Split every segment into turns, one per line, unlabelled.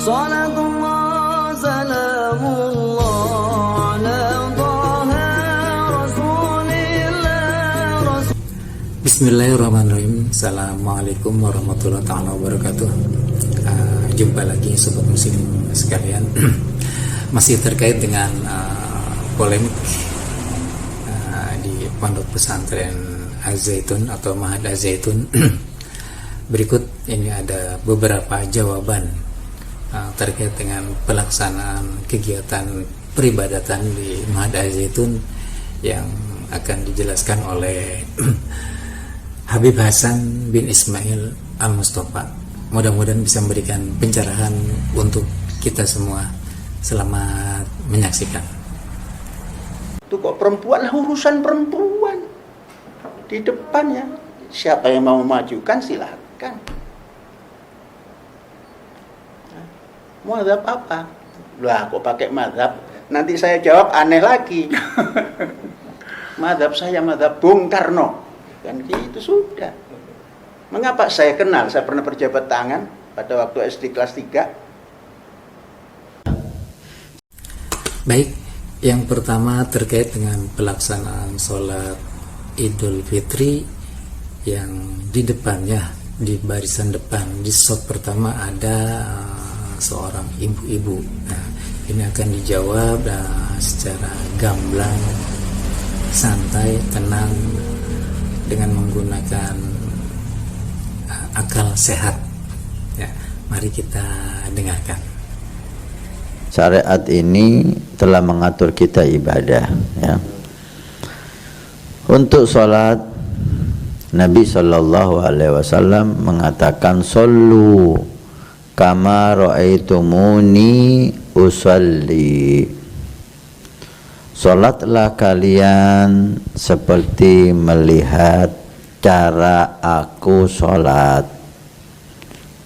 Salatullah salamullah ala Taha Rasulillah.
Bismillahirrahmanirrahim. Assalamualaikum warahmatullahi wabarakatuh. Jumpa lagi sobat muslim sekalian. Masih terkait dengan polemik di pondok pesantren Az-Zaitun atau Ma'had Az-Zaitun. Berikut ini ada beberapa jawaban terkait dengan pelaksanaan kegiatan peribadatan di Ma'had Az-Zaitun yang akan dijelaskan oleh Habib Hasan bin Ismail Al-Mustafa. Mudah-mudahan bisa memberikan pencerahan untuk kita semua. Selamat menyaksikan.
Itu kok perempuan, urusan perempuan di depannya. Siapa yang mau memajukan silahkan. Mazhab apa? Lah kok pakai mazhab? Nanti saya jawab aneh lagi. Mazhab saya mazhab Bung Karno. Kan gitu sudah. Mengapa saya kenal? Saya pernah berjabat tangan pada waktu SD kelas 3.
Baik, yang pertama terkait dengan pelaksanaan sholat Idul Fitri yang di depannya, di barisan depan, di shot pertama ada seorang ibu-ibu. Nah, ini akan dijawab secara gamblang, santai, tenang, dengan menggunakan akal sehat. Ya, mari kita dengarkan.
Syariat ini telah mengatur kita ibadah, ya. Untuk sholat, Nabi SAW mengatakan sallu kama ra'aitumuni usalli. Sholatlah kalian seperti melihat cara aku sholat.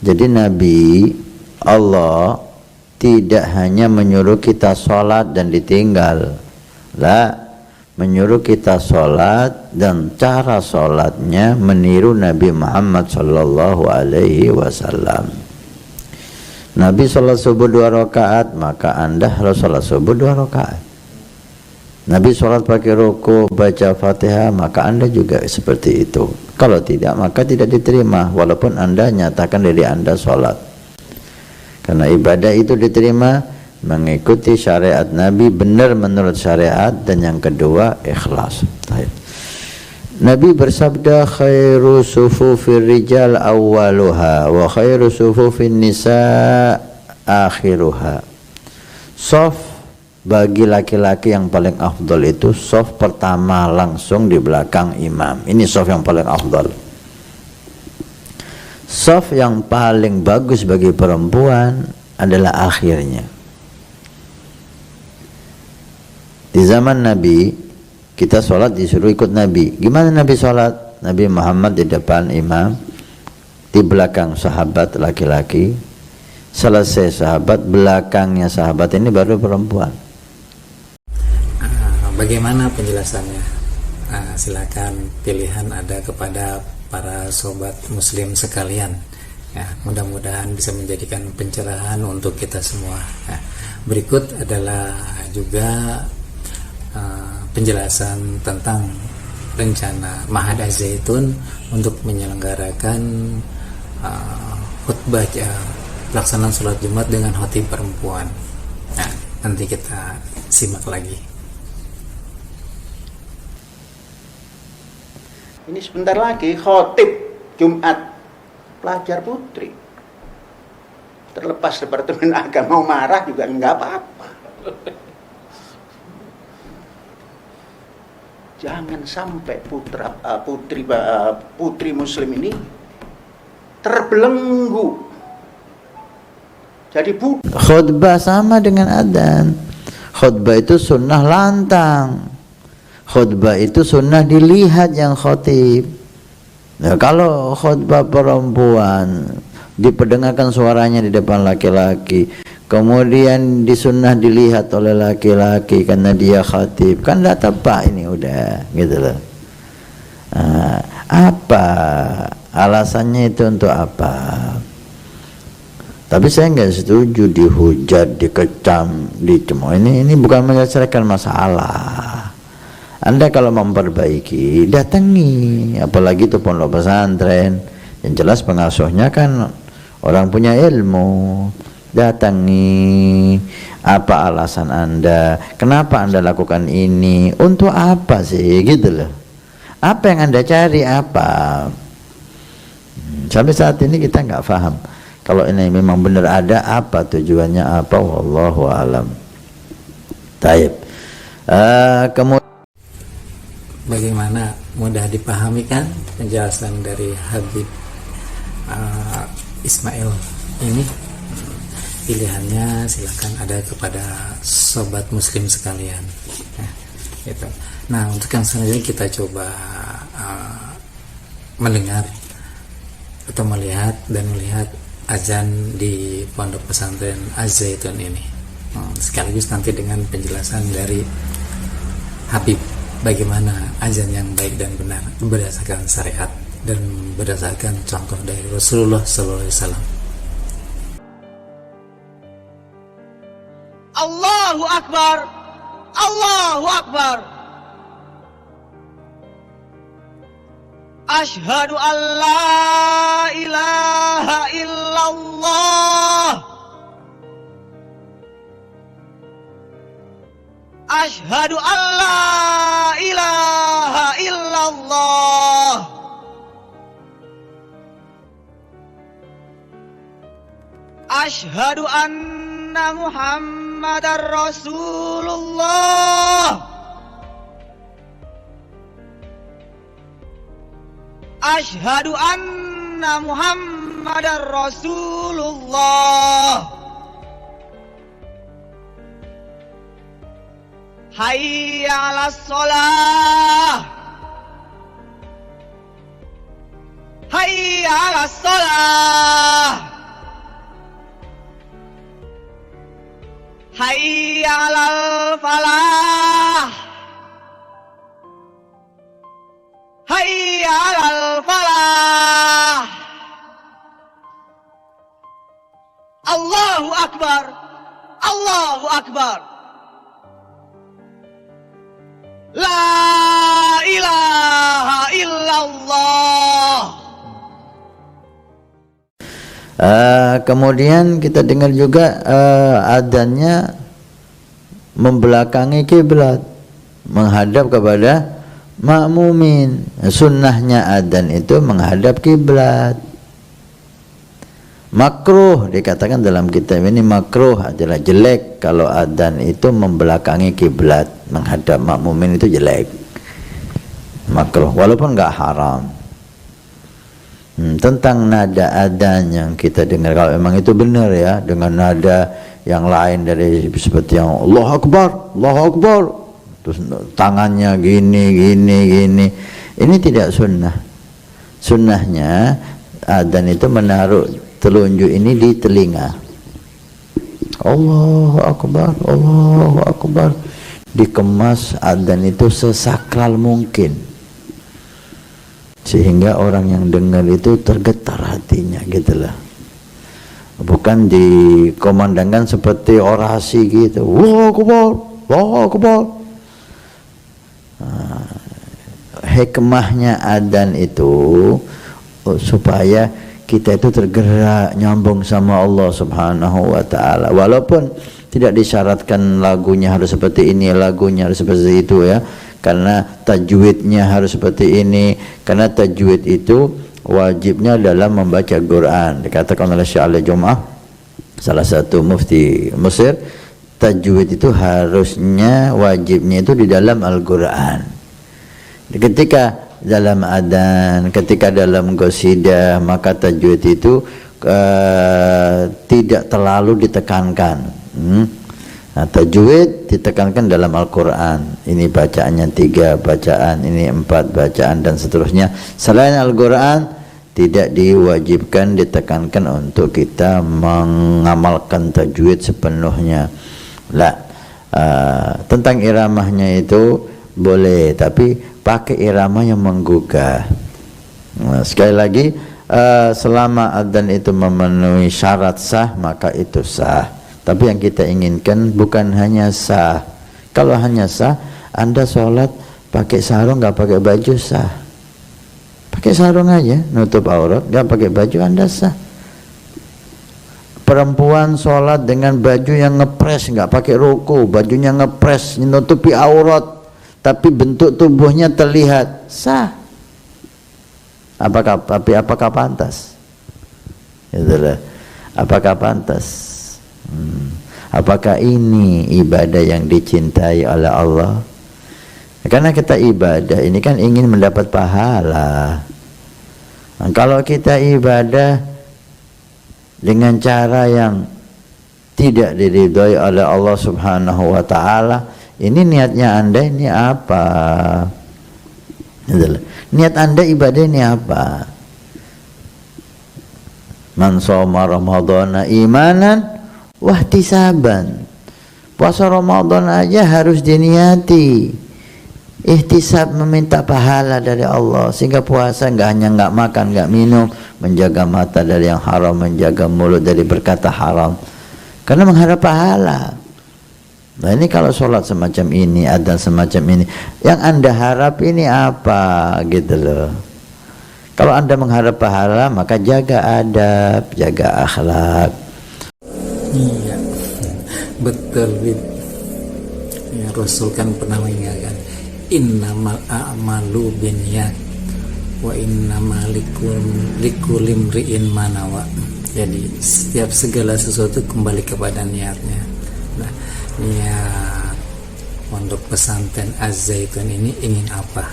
Jadi Nabi Allah tidak hanya menyuruh kita sholat dan ditinggal, menyuruh kita sholat dan cara sholatnya meniru Nabi Muhammad Sallallahu Alaihi Wasallam. Nabi sholat subuh 2 rakaat, maka anda harus sholat subuh 2 rakaat. Nabi sholat pakai ruku, baca Fatihah, maka anda juga seperti itu. Kalau tidak, maka tidak diterima, walaupun anda nyatakan diri anda sholat. Karena ibadah itu diterima mengikuti syariat Nabi, benar menurut syariat, dan yang kedua ikhlas. Nabi bersabda, khairu sufufir rijal awwaluha wa khairu sufufin nisa akhiruha. Sof bagi laki-laki yang paling afdal itu sof pertama langsung di belakang imam. Ini sof yang paling afdal. Sof yang paling bagus bagi perempuan adalah akhirnya. Di zaman Nabi, kita sholat disuruh ikut Nabi. Gimana Nabi sholat? Nabi Muhammad di depan imam, di belakang sahabat laki-laki. Selesai sahabat, belakangnya sahabat ini baru perempuan.
Bagaimana penjelasannya? Silakan pilihan ada kepada para sobat muslim sekalian. Ya, mudah-mudahan bisa menjadikan pencerahan untuk kita semua. Ya, berikut adalah juga penjelasan tentang rencana Ma'had Az-Zaitun untuk menyelenggarakan khutbah pelaksanaan sholat Jumat dengan khatib perempuan. Nah, nanti kita simak lagi.
Ini sebentar lagi khotib Jumat pelajar putri. Terlepas Departemen Agama mau marah juga enggak apa-apa. Jangan sampai putri muslim ini terbelenggu. Jadi
khutbah sama dengan adzan. Khutbah itu sunnah lantang. Khutbah itu sunnah dilihat yang khotib. Nah, kalau khutbah perempuan diperdengarkan suaranya di depan laki-laki, kemudian disunnah dilihat oleh laki-laki karena dia khatib, kan tidak tepat ini udah gitu loh. Apa alasannya itu? Untuk apa? Tapi saya nggak setuju dihujat, dikecam, dicemooh. Ini bukan menyelesaikan masalah. Anda kalau memperbaiki, datangi, apalagi itu pondok pesantren. Yang jelas pengasuhnya kan orang punya ilmu. Datangi, apa alasan Anda? Kenapa Anda lakukan ini? Untuk apa sih? Gitu loh. Apa yang Anda cari? Apa? Sampai saat ini kita nggak paham. Kalau ini memang benar ada, apa tujuannya, apa? Wallahu alam. Taib. Kemudian
Bagaimana, mudah dipahami kan penjelasan dari Habib Ismail ini? Pilihannya silakan ada kepada sobat muslim sekalian. Gitu. Nah, untuk yang selanjutnya kita coba mendengar atau melihat azan di pondok pesantren Az-Zaitun ini. Sekaligus nanti dengan penjelasan dari Habib bagaimana azan yang baik dan benar berdasarkan syariat dan berdasarkan contoh dari Rasulullah SAW.
Allahu Akbar, Allahu Akbar. Asyhadu an la ilaha illallah. Asyhadu an la ilaha illallah. Asyhadu anna Muhammadar Rasulullah. Asyhadu anna Muhammadar Rasulullah. Hayya 'alas shalah. Hayya 'alas shalah. Hayya 'alal falah. Hayya 'alal falah. Allahu Akbar. Allahu Akbar. La ilaha illallah.
Kemudian kita dengar juga adzannya membelakangi kiblat, menghadap kepada makmumin. Sunnahnya adzan itu menghadap kiblat. Makruh dikatakan dalam kitab ini, makruh adalah jelek kalau adzan itu membelakangi kiblat, menghadap makmumin itu jelek, makruh walaupun nggak haram. Tentang nada adzan yang kita dengar, kalau memang itu benar ya, dengan nada yang lain dari seperti yang Allahu Akbar, Allahu Akbar, terus tangannya gini, ini tidak sunnah. Sunnahnya adzan itu menaruh telunjuk ini di telinga. Allahu Akbar, Allahu Akbar. Dikemas adzan itu sesakral mungkin, sehingga orang yang dengar itu tergetar hatinya, gitulah. Bukan dikomandangkan seperti orasi gitu. Allahu Akbar, Allahu Akbar. Hikmahnya adzan itu supaya kita itu tergerak nyambung sama Allah Subhanahu wa taala. Walaupun tidak disyaratkan lagunya harus seperti ini, lagunya harus seperti itu ya. Karena tajwidnya harus seperti ini. Karena tajwid itu wajibnya dalam membaca Quran. Dikatakan oleh Syekh Al-Jum'ah, salah satu mufti Mesir, tajwid itu harusnya, wajibnya itu di dalam Al-Quran. Ketika dalam adzan, ketika dalam qasidah, maka tajwid itu tidak terlalu ditekankan. Nah, tajwid ditekankan dalam Al-Quran. Ini bacaannya 3 bacaan, ini 4 bacaan dan seterusnya. Selain Al-Quran tidak diwajibkan, ditekankan untuk kita mengamalkan tajwid sepenuhnya. Tentang iramahnya itu boleh, tapi pakai irama yang menggugah. Nah, sekali lagi selama adzan itu memenuhi syarat sah, maka itu sah. Tapi yang kita inginkan bukan hanya sah. Kalau hanya sah, Anda sholat pakai sarung nggak pakai baju sah. Pakai sarung aja, nutup aurat, nggak pakai baju, Anda sah. Perempuan sholat dengan baju yang ngepres, nggak pakai ruku, bajunya ngepres, menutupi aurat, tapi bentuk tubuhnya terlihat, sah. Apakah pantas? Itulah. Apakah pantas? Apakah ini ibadah yang dicintai oleh Allah? Karena kita ibadah ini kan ingin mendapat pahala. Nah, kalau kita ibadah dengan cara yang tidak diridhoi oleh Allah Subhanahu wa taala, ini niatnya Anda ini apa? Niat Anda ibadah ini apa? Man shoma ramadhana imanan wahtisaban. Puasa Ramadan aja harus diniati, ihtisab, meminta pahala dari Allah. Sehingga puasa nggak makan, nggak minum, menjaga mata dari yang haram, menjaga mulut dari berkata haram, karena mengharap pahala. Nah ini kalau sholat semacam ini, adzan semacam ini, yang Anda harap ini apa gitu loh. Kalau Anda mengharap pahala, maka jaga adab, jaga akhlak.
Iya, betul. Ya, Rasul kan pernah mengingatkan, innamal a'malu binniyat wa innamal likulli imri'in ma nawa. Jadi setiap segala sesuatu kembali kepada niatnya. Nah, niat pondok pesantren Az-Zaitun ini ingin apa?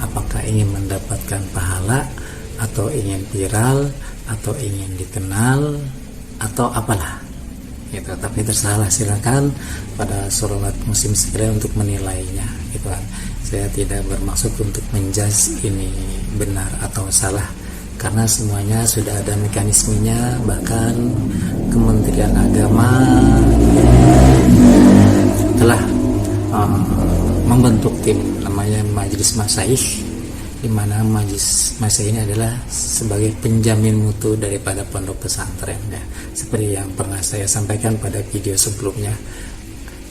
Apakah ingin mendapatkan pahala, atau ingin viral, atau ingin dikenal, atau apalah gitu. Tapi terserah, silakan pada sobat muslim sekalian untuk menilainya gitu kan. Saya tidak bermaksud untuk menjudge ini benar atau salah, karena semuanya sudah ada mekanismenya. Bahkan Kementerian Agama telah membentuk tim namanya Majelis Masyayikh, di mana Majelis Masyayikh ini adalah sebagai penjamin mutu daripada pondok pesantren ya, seperti yang pernah saya sampaikan pada video sebelumnya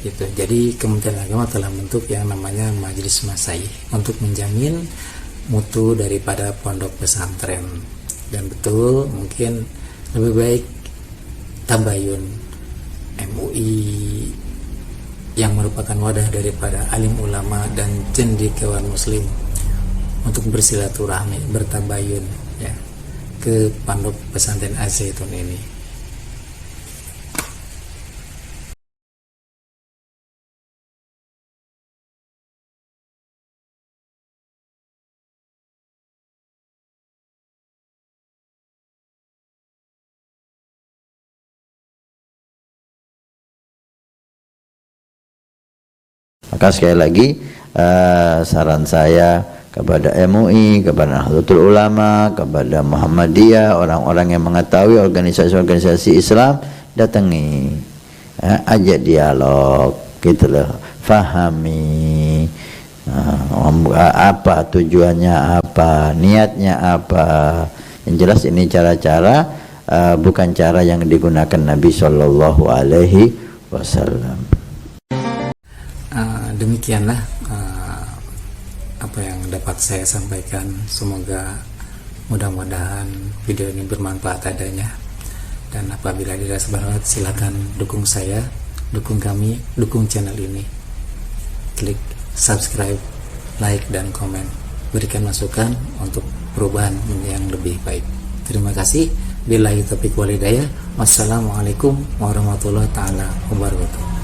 gitu. Jadi Kementerian Agama telah membentuk yang namanya Majelis Masyayikh untuk menjamin mutu daripada pondok pesantren. Dan betul, mungkin lebih baik Tabayun MUI yang merupakan wadah daripada alim ulama dan cendekiawan muslim untuk bersilaturahmi, bertabayun ya ke pondok pesantren Az-Zaitun ini.
Maka sekali lagi saran saya kepada MUI, kepada Nahdlatul Ulama, kepada Muhammadiyah, orang-orang yang mengetahui organisasi-organisasi Islam, datangi, ajak dialog, gitu loh, fahami apa tujuannya, apa niatnya, apa. Yang jelas ini cara-cara bukan cara yang digunakan Nabi Shallallahu Alaihi Wasallam.
Demikianlah apa yang dapat saya sampaikan. Semoga mudah-mudahan video ini bermanfaat adanya. Dan apabila dirasa bermanfaat, silakan dukung saya, dukung kami, dukung channel ini. Klik subscribe, like, dan komen. Berikan masukan untuk perubahan yang lebih baik. Terima kasih. Billahi taufiq wal hidayah. Wassalamualaikum warahmatullahi taala wabarakatuh.